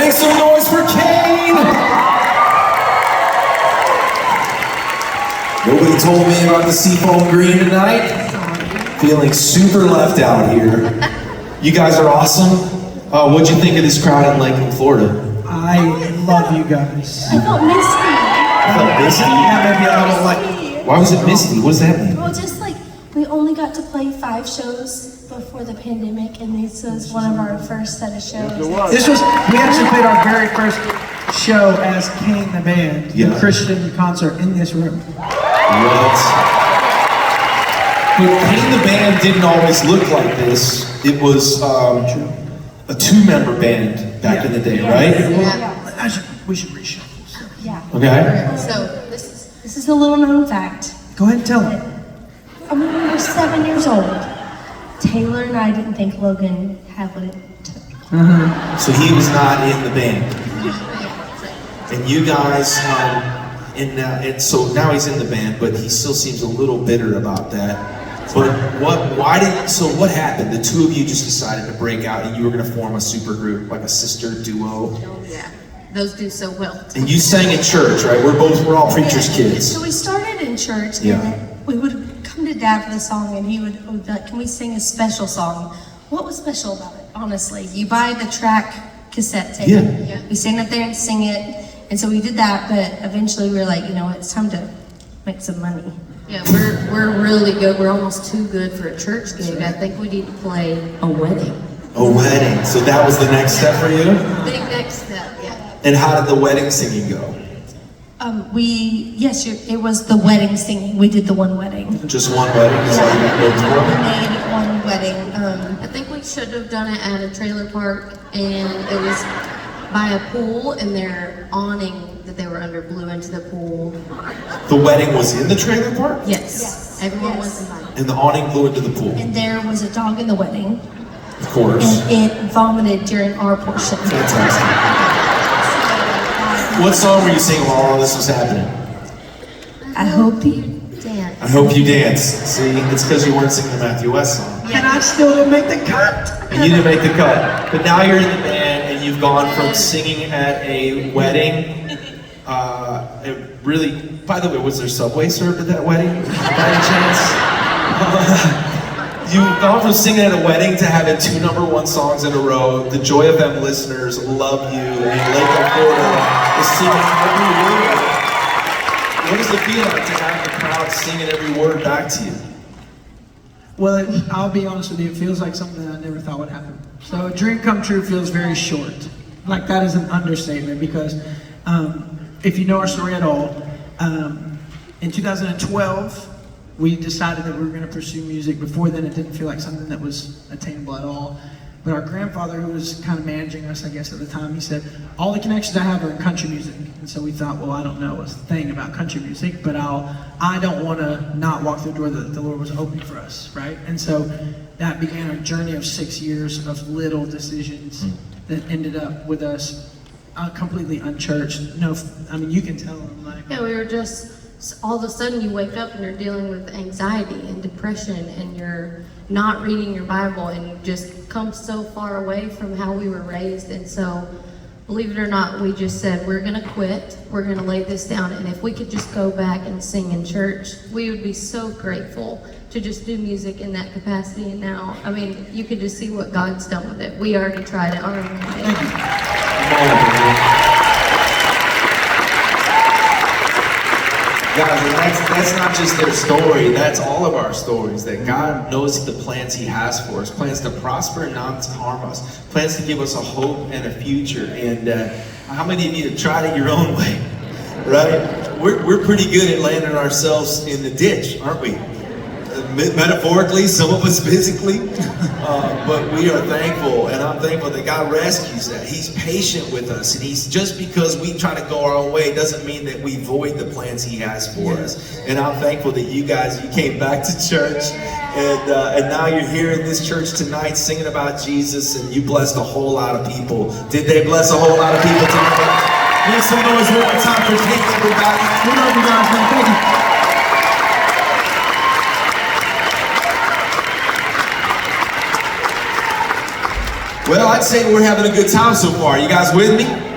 Make some noise for Cain! Nobody told me about the Seafoam Green tonight. Feeling super left out here. You guys are awesome. What'd you think of this crowd in Lakeland, Florida? I love you guys. I felt misty. I felt misty? Yeah, maybe a little like... Why was it misty? What does that mean? Well, just like, we only got to play 5 shows before the pandemic, and this was one of our first set of shows. We actually played our very first show as Cain the band, the Christian concert in this room. What? But Cain the band didn't always look like this. It was a 2-member band back in the day, right? Yeah. We should reshuffle. Yeah. Okay. So, this is a little known fact. Go ahead and tell them. When we were 7 years old, Taylor and I didn't think Logan had what it took. So he was not in the band. And you guys, and so now he's in the band, but he still seems a little bitter about that. But what happened? The two of you just decided to break out and you were gonna form a super group, like a sister duo. Oh yeah, those do so well. And you sang in church, right? We're all preachers' kids. So we started in church, and we would come to Dad for the song, and he would be like, "Can we sing a special song?" What was special about it? Honestly, you buy the track cassette tape. Yeah. We stand up there and sing it, and so we did that. But eventually, we were like, it's time to make some money. Yeah, we're really good. We're almost too good for a church gig. I think we need to play a wedding. A wedding. So that was the next step for you? Big next step, yeah. And how did the wedding singing go? It was the wedding singing. We did the one wedding. Just one wedding? Is that We made one wedding. I think we should have done it at a trailer park, and it was by a pool, and their awning that they were under blew into the pool. The wedding was in the trailer park? Yes. Everyone was invited. And the awning blew into the pool? And there was a dog in the wedding. Of course. And it vomited during our portion. Fantastic. What song were you singing while all this was happening? I hope you dance. I hope you dance. See, it's because you weren't singing the Matthew West song. And I still didn't make the cut. And you didn't make the cut. But now you're in the band and you've gone from singing at a wedding. It really, by the way, was there Subway served at that wedding? By any chance? You've gone from singing at a wedding to having 2 #1 songs in a row. The Joy FM listeners love you, and Lakeland, Florida is singing every word. What does it feel like to have the crowd singing every word back to you? Well, I'll be honest with you, it feels like something that I never thought would happen. So a dream come true feels very short. Like that is an understatement because if you know our story at all, in 2012, we decided that we were going to pursue music. Before then, it didn't feel like something that was attainable at all. But our grandfather, who was kind of managing us, I guess, at the time, he said, all the connections I have are in country music. And so we thought, well, I don't know a thing about country music, but I don't want to not walk through the door that the Lord was opening for us, right? And so that began our journey of 6 years of little decisions that ended up with us completely unchurched. No, I mean, you can tell them, like... Yeah, we were just... all of a sudden you wake up and you're dealing with anxiety and depression and you're not reading your Bible and you just come so far away from how we were raised. And so, believe it or not, we just said, we're gonna quit, we're gonna lay this down, and if we could just go back and sing in church, we would be so grateful to just do music in that capacity. And now, I mean, you could just see what God's done with it. We already tried it on our own way. Guys, that's not just their story, that's all of our stories, that God knows the plans He has for us, plans to prosper and not to harm us, plans to give us a hope and a future. And how many of you have tried it your own way, right? We're pretty good at landing ourselves in the ditch, aren't we? Metaphorically, some of us physically, but we are thankful, and I'm thankful that God rescues that. He's patient with us, and He's just because we try to go our own way doesn't mean that we void the plans He has for us. And I'm thankful that you guys, you came back to church, and now you're here in this church tonight singing about Jesus, and you blessed a whole lot of people. Did they bless a whole lot of people tonight? Make some noise one more time for Cain, everybody. We love you guys, man. Thank you. Well, I'd say we're having a good time so far. You guys with me?